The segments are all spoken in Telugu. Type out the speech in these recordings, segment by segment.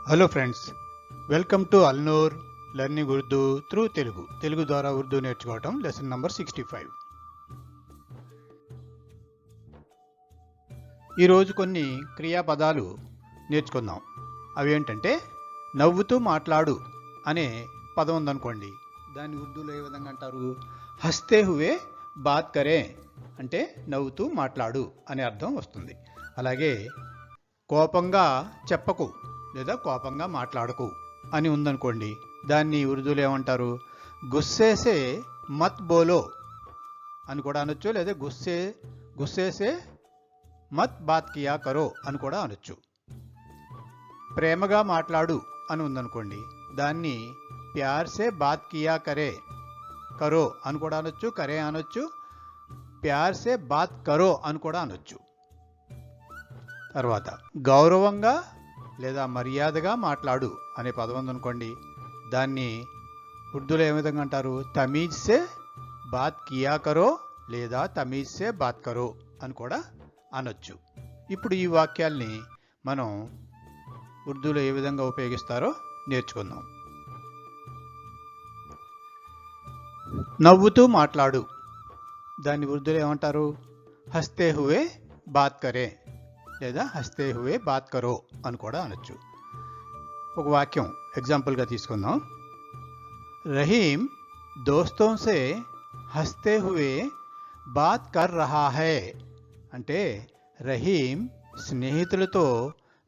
Hello friends, welcome to Alnoor learning Urdu through Telugu ద్వారా ఉర్దూ నేర్చుకోవటం లెసన్ నంబర్ 65. ఈరోజు కొన్ని క్రియాపదాలు నేర్చుకుందాం. అవి ఏంటంటే నవ్వుతూ మాట్లాడు అనే పదం ఉందనుకోండి, దాన్ని ఉర్దూలో ఏ విధంగా అంటారు? హస్తే హువే బాత్ కరే అంటే నవ్వుతూ మాట్లాడు అనే అర్థం వస్తుంది. అలాగే కోపంగా చెప్పకు లేదా కోపంగా మాట్లాడకు అని ఉందనుకోండి, దాన్ని ఉర్దూలో ఏమంటారు? గుస్సేసే మత్ బోలో అని కూడా అనొచ్చు, లేదా గుస్సేసే మత్ బాత్ కియా కరో అని కూడా అనొచ్చు. ప్రేమగా మాట్లాడు అని ఉందనుకోండి, దాన్ని ప్యార్ సే బాత్ కియా కరో అని కూడా అనొచ్చు, కరే అనొచ్చు, ప్యార్ సే బాత్ కరో అని కూడా అనొచ్చు. తర్వాత గౌరవంగా లేదా మర్యాదగా మాట్లాడు అనే పదం ఉందనుకోండి, దాన్ని ఉర్దూలో ఏ విధంగా అంటారు? తమీజ్ సే బాత్ కియా కరో లేదా తమీజ్ సే బాత్ కరో అని కూడా అనొచ్చు. ఇప్పుడు ఈ వాక్యాల్ని మనం ఉర్దూలో ఏ విధంగా ఉపయోగిస్తారో నేర్చుకుందాం. నవ్వుతూ మాట్లాడు, దాన్ని ఉర్దూలో ఏమంటారు? హస్తే హువే బాత్ కరే లేదా హస్తే హువే బాత్ కరో అని కూడా అనొచ్చు. ఒక వాక్యం ఎగ్జాంపుల్గా తీసుకుందాం. రహీం దోస్తో సే హస్తే హువే బాత్ కర్ రహా హై అంటే రహీం స్నేహితులతో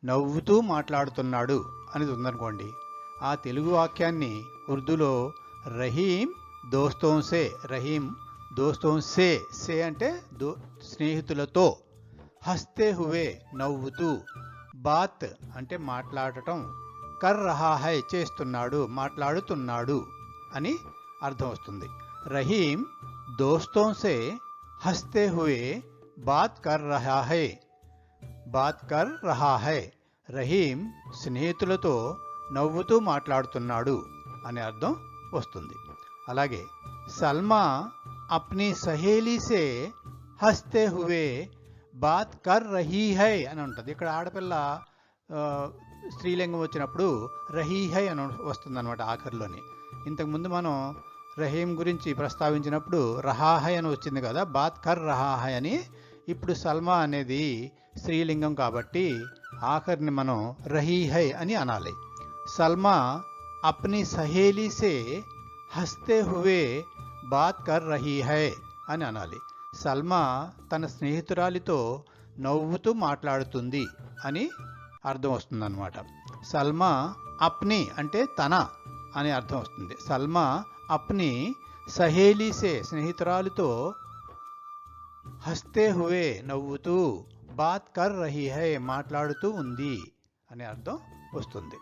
నవ్వుతూ మాట్లాడుతున్నాడు అనేది ఉందనుకోండి, ఆ తెలుగు వాక్యాన్ని ఉర్దూలో రహీం దోస్తో సే అంటే స్నేహితులతో, హస్తే హువే నవ్వుతూ, బాత్ అంటే మాట్లాడటం, కర్ రహా హై చేస్తున్నాడు మాట్లాడుతున్నాడు అని అర్థం వస్తుంది. రహీం దోస్తో సే హస్తే హువే బాత్ కర్ రహా హై రహీం స్నేహితులతో నవ్వుతూ మాట్లాడుతున్నాడు అనే అర్థం వస్తుంది. అలాగే సల్మా అప్నీ సహేలీ సే హస్తే హువే బాత్ కర్ రహీ హై అని ఉంటుంది. ఇక్కడ ఆడపిల్ల స్త్రీలింగం వచ్చినప్పుడు రహీ హై అని వస్తుంది అనమాట ఆఖరిలోని. ఇంతకుముందు మనం రహీం గురించి ప్రస్తావించినప్పుడు రహా హై అని వచ్చింది కదా, బాత్ కర్ రహా హై అని. ఇప్పుడు సల్మా అనేది స్త్రీలింగం కాబట్టి ఆఖరిని మనం రహీ హై అని అనాలి. సల్మా అప్నీ సహేలీ సే హస్తే హువే బాత్ కర్ రహీ హై అని అనాలి. సల్మా తన స్నేహితురాలితో నవ్వుతూ మాట్లాడుతుంది అని అర్థం వస్తుందన్నమాట. సల్మా అప్ని అంటే తన అని అర్థం వస్తుంది. సల్మా అప్ని సహేలీ సే స్నేహితురాలితో హస్తే హువే నవ్వుతూ బాత్ కర్ రహీ హై మాట్లాడుతూ ఉంది అనే అర్థం వస్తుంది.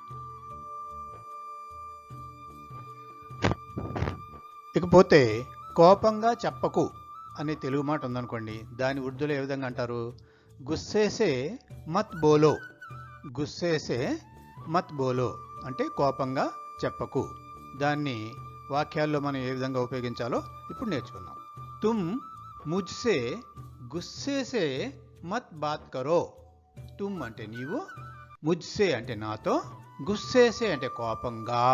ఇకపోతే కోపంగా చెప్పకు అనే తెలుగు మాట ఉందనుకోండి, దాని ఉర్దూలో ఏ విధంగా అంటారు? గుస్సేసే మత్ బోలో అంటే కోపంగా చెప్పకు. దాన్ని వాక్యాల్లో మనం ఏ విధంగా ఉపయోగించాలో ఇప్పుడు నేర్చుకుందాం. తుమ్ ముజ్సే గుస్సేసే మత్ బాత్ కరో. తుమ్ అంటే నీవు, ముజ్సే అంటే నాతో, గుస్సేసే అంటే కోపంగా.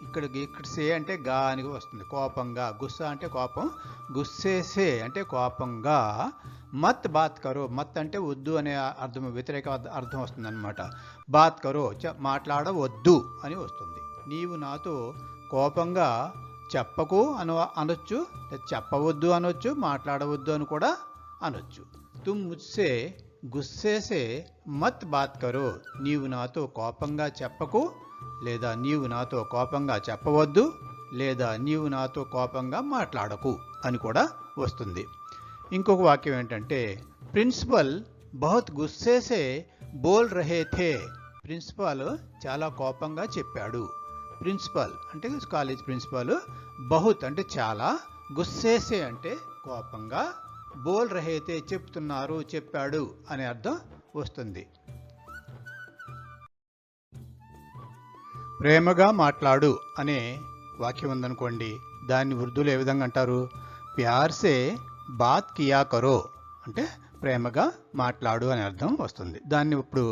ఇక్కడ సే అంటే గా అని వస్తుంది, కోపంగా. గుస్సా అంటే కోపం, గుస్సేసే అంటే కోపంగా. మత్ బాత్ కరో, మత్ అంటే వద్దు అనే అర్థం, వ్యతిరేక అర్థం వస్తుంది అనమాట. బాత్ కరో మాట్లాడవద్దు అని వస్తుంది. నీవు నాతో కోపంగా చెప్పకు అనొచ్చు, చెప్పవద్దు అనొచ్చు, మాట్లాడవద్దు అని కూడా అనొచ్చు. తుమ్ ముజ్సే గుస్సేసే మత్ బాత్ కరో, నీవు నాతో కోపంగా చెప్పకు లేదా నీవు నాతో కోపంగా చెప్పవద్దు లేదా నీవు నాతో కోపంగా మాట్లాడకు అని కూడా వస్తుంది. ఇంకొక వాక్యం ఏంటంటే ప్రిన్సిపల్ బహుత్ గుస్సేసే బోల్ రహే థే. ప్రిన్సిపాల్ చాలా కోపంగా చెప్పాడు. ప్రిన్సిపల్ అంటే కాలేజ్ ప్రిన్సిపాల్, బహుత్ అంటే చాలా, గుస్సేసే అంటే కోపంగా, బోల్ రహేతే చెప్తున్నారు చెప్పాడు అనే అర్థం వస్తుంది. ప్రేమగా మాట్లాడు అనే వాక్యం ఉందనుకోండి, దాన్ని ఉర్దూలో ఏ విధంగా అంటారు? ప్యార్ సే బాత్ కియా కరో అంటే ప్రేమగా మాట్లాడు అనే అర్థం వస్తుంది. దాన్ని ఇప్పుడు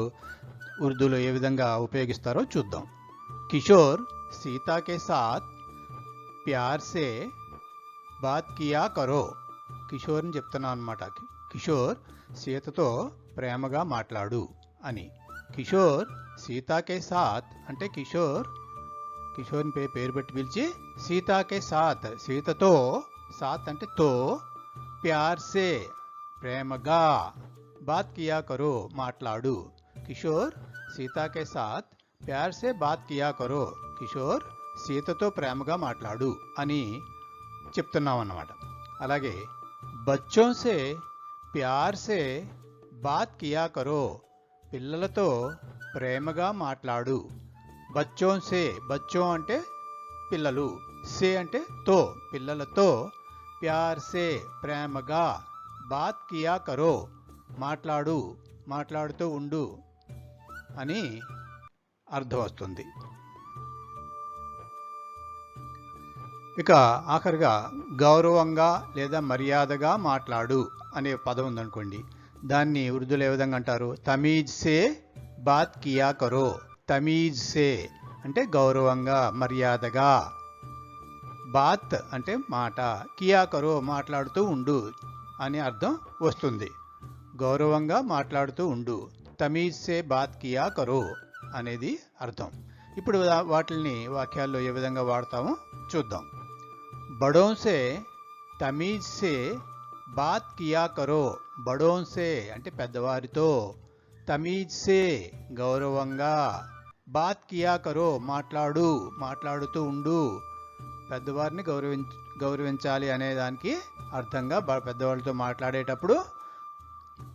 ఉర్దూలో ఏ విధంగా ఉపయోగిస్తారో చూద్దాం. కిషోర్ సీతా కే సాత్ ప్యార్ సే బాత్ కియా కరో. కిషోర్ని చెప్తున్నాం అనమాట. కిషోర్ సీతతో ప్రేమగా మాట్లాడు అని. కిషోర్ సీతాకే సాత్ అంటే కిషోర్ని పేరు పెట్టి పిలిచి సీతాకే సాత్ సీతతో, సాత్ అంటే తో, ప్యార్ సే ప్రేమగా, బాత్ కియా కరో మాట్లాడు. కిషోర్ సీతాకే సాత్ ప్యార్ సే బాత్ కియా కరో. కిషోర్ సీతతో ప్రేమగా మాట్లాడు అని చెప్తున్నాం అన్నమాట. అలాగే బచ్చోं से ప్యార్ సే బాత్ కియా కరో. పిల్లలతో ప్రేమగా మాట్లాడు. బచ్చోं से, బచ్చోं అంటే పిల్లలు, సే అంటే తో, పిల్లలతో, ప్యార్ సే ప్రేమగా, బాత్ కియా కరో మాట్లాడు, మాట్లాడుతూ ఉండు అని అర్థం వస్తుంది. ఇక ఆఖరిగా గౌరవంగా లేదా మర్యాదగా మాట్లాడు అనే పదం ఉందనుకోండి. దాన్ని ఉర్దూలో ఏ విధంగా అంటారు? తమీజ్ సే బాత్ కియా కరో. తమీజ్ సే అంటే గౌరవంగా, మర్యాదగా. బాత్ అంటే మాట, కియా కరో మాట్లాడుతూ ఉండు అని అర్థం వస్తుంది. గౌరవంగా మాట్లాడుతూ ఉండు. తమీజ్ సే బాత్ కియా కరో అనేది అర్థం. ఇప్పుడు వాటిని వాక్యాల్లో ఏ విధంగా వాడతామో చూద్దాం. బడోं से తమీజ్ సే బాత్ కియా కరో. బడోं से అంటే పెద్దవారితో, తమీజ్ సే గౌరవంగా, బాత్ కియా కరో మాట్లాడు, మాట్లాడుతూ ఉండు. పెద్దవారిని గౌరవించాలి అనే దానికి అర్థంగా పెద్దవాళ్ళతో మాట్లాడేటప్పుడు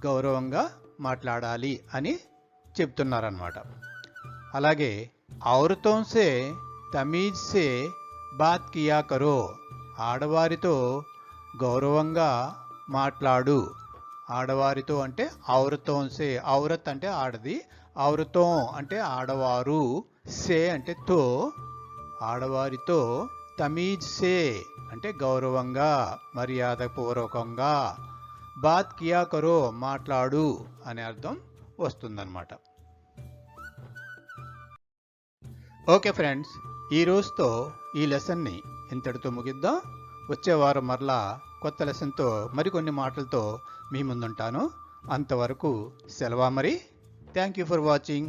గౌరవంగా మాట్లాడాలి అని చెప్తున్నారన్నమాట. అలాగే ఔరతోं से తమీజ్ సే బాత్ కియా కరో. ఆడవారితో గౌరవంగా మాట్లాడు. ఆడవారితో అంటే ఔరతోं से, ఔరత్ అంటే ఆడది, ఔరతోं అంటే ఆడవారు, సే అంటే తో, ఆడవారితో, తమీజ్ సే అంటే గౌరవంగా, మర్యాదపూర్వకంగా, బాత్ కియా కరో మాట్లాడు అనే అర్థం వస్తుందన్నమాట. ఓకే ఫ్రెండ్స్, ఈ రోజుతో ఈ లెసన్ని ఇంతటితో ముగిద్దాం. వచ్చే వారం మరలా కొత్త లెసన్తో మరికొన్ని మాటలతో మీ ముందుంటాను. అంతవరకు సెలవా మరి. Thank you for watching.